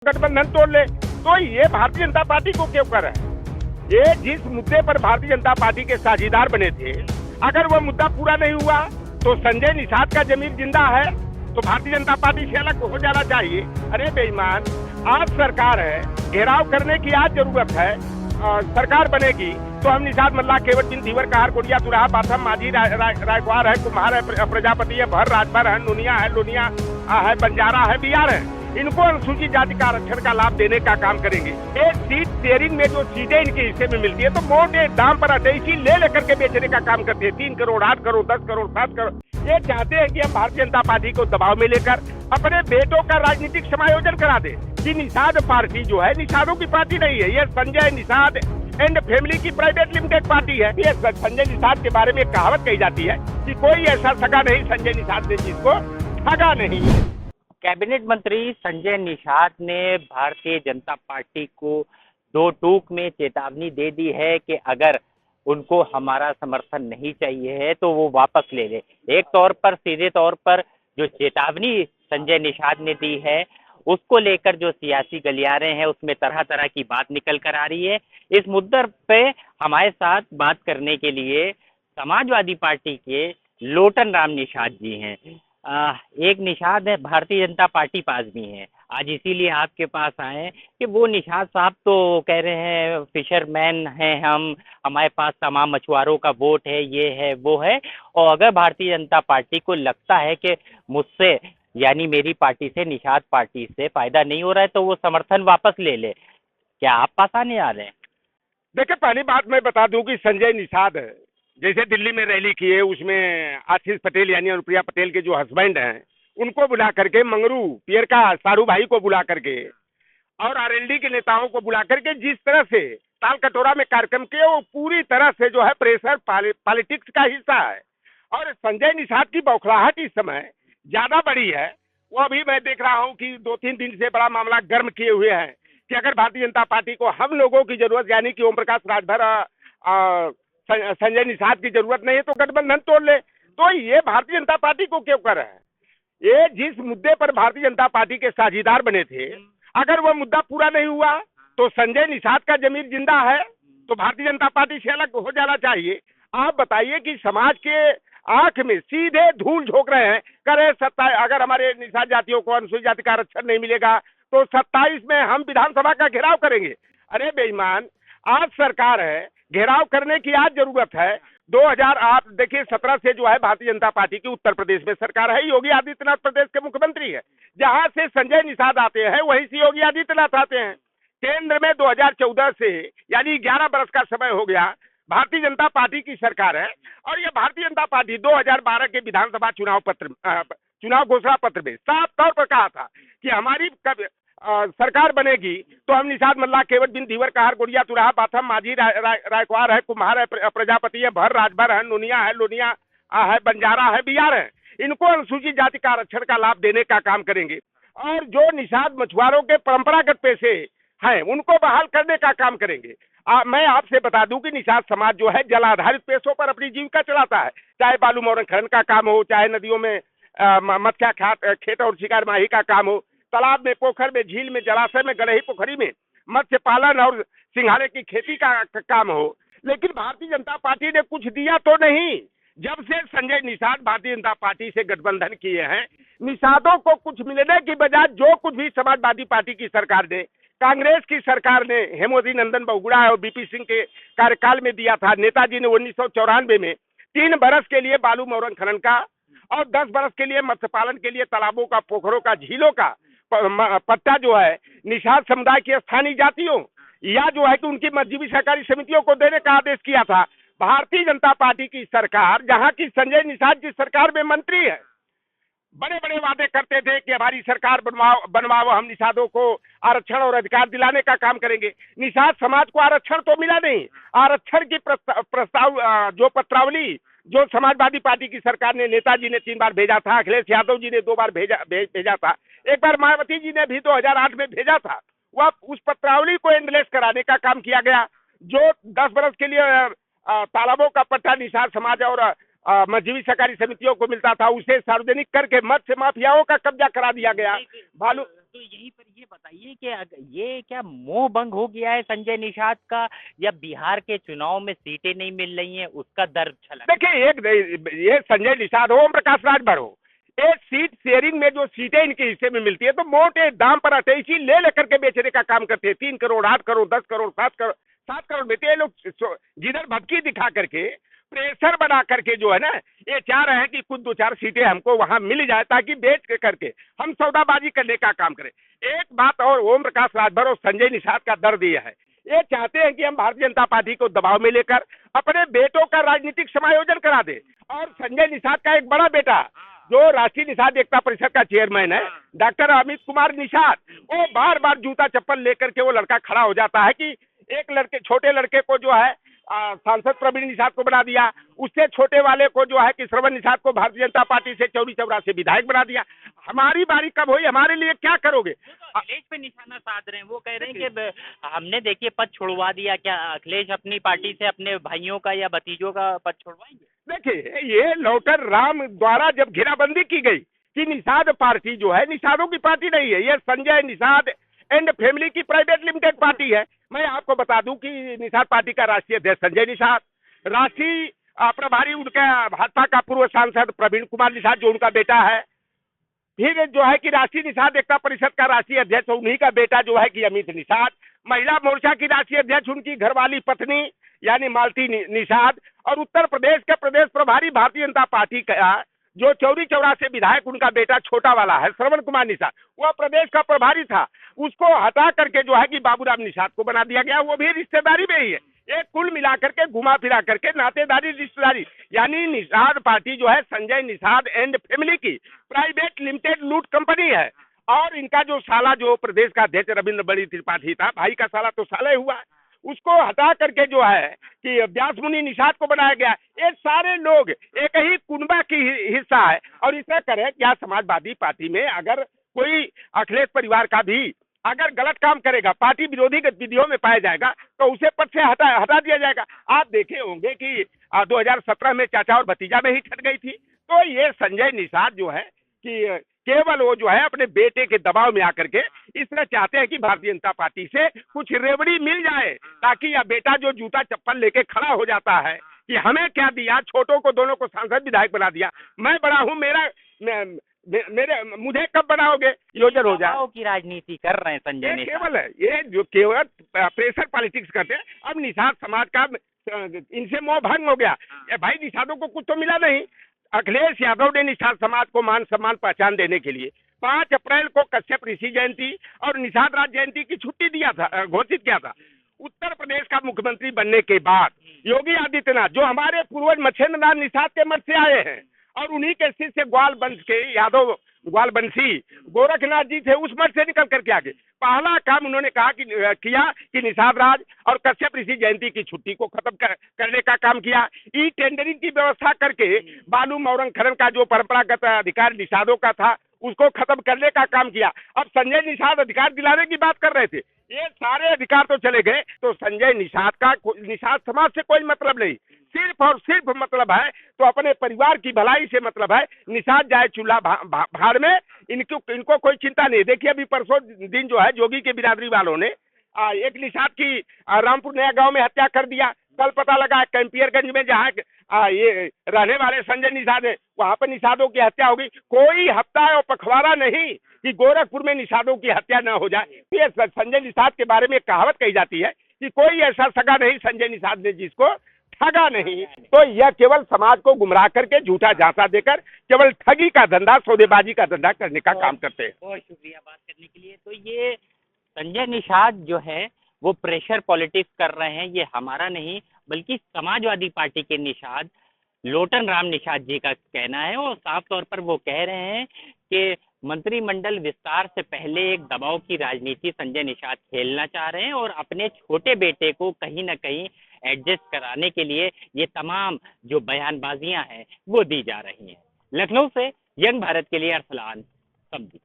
गठबंधन तोड़ ले। तो ये भारतीय जनता पार्टी को क्यों कर रहा है? ये जिस मुद्दे पर भारतीय जनता पार्टी के साझेदार बने थे, अगर वो मुद्दा पूरा नहीं हुआ तो संजय निषाद का जमीर जिंदा है तो भारतीय जनता पार्टी से अलग हो जाना चाहिए। अरे बेईमान, आज सरकार है, घेराव करने की आज जरूरत है। सरकार बनेगी तो हम निषाद मल्ला केवट बिन धीवर कहार कोडिया तुराहा बाथम माझी रायकवार है, कुम्हार है, प्रजापति है, भर राजभर है, नुनिया है, लोनिया है, बंजारा है, बिहार है। इनको अनुसूचित जाति का आरक्षण का लाभ देने का काम करेंगे। एक सीट शेयरिंग में जो सीटें इनके हिस्से में मिलती है तो मोटे दाम पर अटैची ले लेकर के बेचने का काम करते हैं। 3 करोड़, 8 करोड़, 10 करोड़, 7 करोड़। ये चाहते हैं कि हम भारतीय जनता पार्टी को दबाव में लेकर अपने बेटों का राजनीतिक समायोजन करा दे कि निषाद पार्टी जो है निषादों की पार्टी नहीं है, ये संजय निषाद एंड फैमिली की प्राइवेट लिमिटेड पार्टी है। ये संजय निषाद के बारे में कहावत कही जाती है कि कोई ऐसा सगा नहीं संजय निषाद ने जिसको ठगा नहीं। कैबिनेट मंत्री संजय निषाद ने भारतीय जनता पार्टी को 2 टूक में चेतावनी दे दी है कि अगर उनको हमारा समर्थन नहीं चाहिए है तो वो वापस ले ले। एक तौर पर, सीधे तौर पर जो चेतावनी संजय निषाद ने दी है उसको लेकर जो सियासी गलियारे हैं उसमें तरह तरह की बात निकल कर आ रही है। इस मुद्दे पे हमारे साथ बात करने के लिए समाजवादी पार्टी के लोटन राम निषाद जी हैं। एक निषाद है, भारतीय जनता पार्टी पास भी है। आज इसीलिए आपके पास आए हैं कि वो निषाद साहब तो कह रहे हैं फिशरमैन हैं हम, हमारे पास तमाम मछुआरों का वोट है, ये है वो है, और अगर भारतीय जनता पार्टी को लगता है कि मुझसे यानी मेरी पार्टी से, निषाद पार्टी से फायदा नहीं हो रहा है तो वो समर्थन वापस ले ले। क्या आप पास आने आ रहे हैं? देखिए, पहली बात मैं बता दूं कि संजय निषाद जैसे दिल्ली में रैली की है, उसमें आशीष पटेल यानी अनुप्रिया पटेल के जो हस्बैंड हैं उनको बुला करके, मंगरू पियर का सारू भाई को बुला करके और आरएलडी के नेताओं को बुला करके जिस तरह से ताल कटोरा में कार्यक्रम किए, वो पूरी तरह से जो है प्रेशर पॉलिटिक्स का हिस्सा है। और संजय निषाद की बौखलाहट इस समय ज्यादा बड़ी है। वो अभी मैं देख रहा हूँ कि 2-3 दिन से बड़ा मामला गर्म किए हुए हैं कि अगर भारतीय जनता पार्टी को हम लोगों की जरूरत यानी कि ओम प्रकाश राजभर संजय निषाद की जरूरत नहीं है तो गठबंधन तोड़ ले। तो ये भारतीय जनता पार्टी को क्यों कर रहा है? ये जिस मुद्दे पर भारतीय जनता पार्टी के साझेदार बने थे, अगर वो मुद्दा पूरा नहीं हुआ तो संजय निषाद का जमीर जिंदा है तो भारतीय जनता पार्टी से अलग हो जाना चाहिए। आप बताइए कि समाज के आंख में सीधे धूल झोंक रहे हैं, करे अगर हमारे निषाद जातियों को अनुसूचित जाति का आरक्षण नहीं मिलेगा तो 27 में हम विधानसभा का घेराव करेंगे। अरे बेईमान, आज सरकार है, घेराव करने की आज जरूरत है। 2008 देखिए 17 से जो है भारतीय जनता पार्टी की उत्तर प्रदेश में सरकार है, योगी आदित्यनाथ प्रदेश के मुख्यमंत्री है। जहां से संजय निषाद आते हैं वहीं से योगी आदित्यनाथ आते हैं। केंद्र में 2014 से यानी 11 बरस का समय हो गया, भारतीय जनता पार्टी की सरकार है। और ये भारतीय जनता पार्टी 2012 के विधानसभा चुनाव घोषणा पत्र में साफ तौर पर कहा था कि हमारी सरकार बनेगी तो हम निषाद मल्ला केवट बिन धीवर कहार कोडिया तुराहा बाथम माझी रायकवार है, कुम्हार है, प्रजापति है, भर राजभर है, नुनिया है, लोनिया है, बंजारा है, बिहार है। इनको अनुसूचित जाति का आरक्षण का लाभ देने का काम करेंगे। और जो निषाद मछुआरों के परंपरागत पेशे हैं उनको बहाल करने का काम करेंगे। मैं आपसे बता दूं कि निषाद समाज जो है जल आधारित पेशों पर अपनी जीविका चलाता है, चाहे बालू मोरंग खनन का काम हो, चाहे नदियों में मत्स्य खेत और शिकार माही का काम हो, तालाब में, पोखर में, झील में, जलाशय में, गड़ही पोखरी में मत्स्य पालन और सिंघाड़े की खेती का काम हो। लेकिन भारतीय जनता पार्टी ने कुछ दिया तो नहीं। जब से संजय निषाद भारतीय जनता पार्टी से गठबंधन किए हैं, निषादों को कुछ मिलने की बजाय जो कुछ भी समाजवादी पार्टी की सरकार ने, कांग्रेस की सरकार ने हेमवती नंदन बहुगुणा और बीपी सिंह के कार्यकाल में दिया था, नेताजी ने 1994 में 3 बरस के लिए बालू मोरंग खनन का और 10 बरस के लिए मत्स्य पालन के लिए तालाबों का, पोखरों का, झीलों का पट्टा जो है निषाद समुदाय की स्थानीय जातियों या जो है कि उनकी मजहबी सहकारी समितियों को देने का आदेश किया था। भारतीय जनता पार्टी की सरकार, जहां की संजय निषाद की सरकार में मंत्री है, बड़े बड़े वादे करते थे कि हमारी सरकार बनवाओ, हम निषादों को आरक्षण और अधिकार दिलाने का काम करेंगे। निषाद समाज को आरक्षण तो मिला नहीं। आरक्षण की प्रस्ताव जो पत्रावली जो समाजवादी पार्टी की सरकार ने, नेताजी ने 3 बार भेजा था, अखिलेश यादव जी ने 2 बार भेजा था, एक बार मायावती जी ने भी 2008 में भेजा था। वह उस पत्रावली को एंडलेस कराने का काम किया गया। जो 10 बरस के लिए तालाबों का पट्टा निषाद समाज और मजहबी सहकारी समितियों को मिलता था, उसे सार्वजनिक करके मत्स्य माफियाओं का कब्जा करा दिया गया। तो यहीं पर ये बताइए कि ये क्या मोह भंग हो गया है संजय निषाद का, या बिहार के चुनाव में सीटें नहीं मिल रही हैं उसका दर्द छलक? देखिए, एक ये संजय निषाद हो, ओम प्रकाश राजभर हो, ये सीट शेयरिंग में जो सीटें इनके हिस्से में मिलती है तो मोटे दाम पर अटैची ले लेकर के बेचने का काम करते हैं। 3 करोड़, 8 करोड़, 10 करोड़, 7 करोड़ बेचते हैं लोग। जिधर भटकी दिखा करके, प्रेशर बना करके जो है ना, ये चाह रहे हैं कि कुछ 2-4 सीटें हमको वहां मिल जाए ताकि बेच के करके हम सौदाबाजी करने का काम करें। एक बात और ओम प्रकाश राजभर और संजय निषाद का दर्द ये है, ये चाहते हैं कि हम भारतीय जनता पार्टी को दबाव में लेकर अपने बेटों का राजनीतिक समायोजन करा दे। और संजय निषाद का एक बड़ा बेटा जो राष्ट्रीय निषाद एकता परिषद का चेयरमैन है, डॉक्टर अमित कुमार निषाद, वो बार बार जूता चप्पल लेकर के वो लड़का खड़ा हो जाता है कि एक लड़के, छोटे लड़के को जो है सांसद प्रवीण निषाद को बना दिया, उससे छोटे वाले को जो है कि श्रवण निषाद को भारतीय जनता पार्टी से चौरी चौरा से विधायक बना दिया। हमारी बारी कब हुई, हमारे लिए क्या करोगे? अखिलेश पे निशाना साध रहे हैं, वो कह रहे हैं कि हमने देखिए पद छुड़वा दिया। क्या अखिलेश अपनी पार्टी से अपने भाइयों का या भतीजों का पद छुड़वाएंगे? देखिए, ये लौटर राम द्वारा जब घेराबंदी की गई कि निषाद पार्टी जो है निषादों की पार्टी नहीं है, ये संजय निषाद एंड फैमिली की प्राइवेट लिमिटेड पार्टी है। मैं आपको बता दूं कि निषाद पार्टी का राष्ट्रीय अध्यक्ष संजय निषाद, राष्ट्रीय प्रभारी उनका भाजपा का पूर्व सांसद प्रवीण कुमार निषाद जो उनका बेटा है, फिर जो है कि राष्ट्रीय निषाद एकता परिषद का राष्ट्रीय अध्यक्ष उन्हीं का बेटा जो है कि अमित निषाद, महिला मोर्चा की राष्ट्रीय अध्यक्ष उनकी घरवाली पत्नी यानी मालती निषाद, और उत्तर प्रदेश के प्रदेश प्रभारी भारतीय जनता पार्टी का जो चौरी चौरा से विधायक उनका बेटा छोटा वाला है श्रवण कुमार निषाद, वह प्रदेश का प्रभारी था, उसको हटा करके जो है कि बाबूराम निषाद को बना दिया गया, वो भी रिश्तेदारी में ही है। एक कुल मिलाकर के घुमा फिरा करके नातेदारी रिश्तेदारी, यानी निषाद पार्टी जो है संजय निषाद एंड फैमिली की प्राइवेट लिमिटेड लूट कंपनी है। और इनका जो साला जो प्रदेश का अध्यक्ष रविंद्र बड़ी त्रिपाठी था, भाई का साला तो साला ही हुआ है, उसको हटा करके जो है कि व्यास मुनि निषाद को बनाया गया। ये सारे लोग एक ही कुनबा की हिस्सा है। और इसे करें क्या, समाजवादी पार्टी में अगर कोई अखिलेश परिवार का भी अगर गलत काम करेगा, पार्टी विरोधी गतिविधियों में पाया जाएगा, तो उसे पद से हटा दिया जाएगा। आप देखे होंगे कि 2017 में चाचा और भतीजा में ही ठट गई थी। तो ये संजय निषाद जो है कि केवल वो जो है अपने बेटे के दबाव में आकर के इस तरह चाहते हैं कि भारतीय जनता पार्टी से कुछ रेवड़ी मिल जाए, ताकि यह बेटा जो जूता चप्पल लेके खड़ा हो जाता है कि हमें क्या दिया, छोटों को दोनों को सांसद विधायक बना दिया, मैं बड़ा हूं, मेरे मुझे कब बनाओगे, योजन हो जाए की राजनीति कर रहे हैं संजय निषाद। केवल है ये जो केवल प्रेशर पॉलिटिक्स करते हैं। अब निषाद समाज का इनसे मोह भंग हो गया। भाई निषादों को कुछ तो मिला नहीं। अखिलेश यादव ने निषाद समाज को मान सम्मान पहचान देने के लिए 5 अप्रैल को कश्यप ऋषि जयंती और निषाद राज जयंती की छुट्टी दिया था, घोषित किया था। उत्तर प्रदेश का मुख्यमंत्री बनने के बाद योगी आदित्यनाथ जो हमारे पूर्वज मच्छेंद्र नाथ निषाद के मठ से आए हैं और उन्हीं के शिष्य ग्वाल वंश के यादव ग्वाल बंसी गोरखनाथ जी थे, उस मठ से निकल करके आगे पहला काम उन्होंने किया कि निषाद राज और कश्यप ऋषि जयंती की छुट्टी को खत्म करने का काम किया। ई टेंडरिंग की व्यवस्था करके बालू मौरंग खनन का जो परंपरागत अधिकार निषादों का था उसको खत्म करने का काम किया। अब संजय निषाद अधिकार दिलाने की बात कर रहे थे, ये सारे अधिकार तो चले गए। तो संजय निषाद का निषाद समाज से कोई मतलब नहीं, सिर्फ और सिर्फ मतलब है तो अपने परिवार की भलाई से मतलब है। निषाद जाए चूल्हा भाड़ में, इनको कोई चिंता नहीं। देखिए अभी परसों दिन जो है जोगी के बिरादरी वालों ने एक निषाद की रामपुर नया गांव में हत्या कर दिया। कल पता लगा कैंपियरगंज में जहाँ ये रहने वाले संजय निषाद है वहां पर निषादों की हत्या होगी। कोई हफ्ता और पखवाड़ा नहीं कि गोरखपुर में निषादों की हत्या न हो जाए। ये संजय निषाद के बारे में कहावत कही जाती है कि कोई ऐसा सगा नहीं संजय निषाद ने जिसको ठगा नहीं। तो यह केवल समाज को गुमराह करके झूठा झांसा देकर केवल ठगी का धंधा, सौदेबाजी का धंधा करने का काम करते हैं। बहुत शुक्रिया बात करने के लिए। तो ये संजय निषाद जो है वो प्रेशर पॉलिटिक्स कर रहे हैं, ये हमारा नहीं बल्कि समाजवादी पार्टी के निषाद लोटन राम निषाद जी का कहना है। और साफ तौर पर वो कह रहे हैं कि मंत्रिमंडल विस्तार से पहले एक दबाव की राजनीति संजय निषाद खेलना चाह रहे हैं और अपने छोटे बेटे को कहीं ना कहीं एडजस्ट कराने के लिए ये तमाम जो बयानबाजियां हैं वो दी जा रही हैं। लखनऊ से यंग भारत के लिए अरसलान समझी।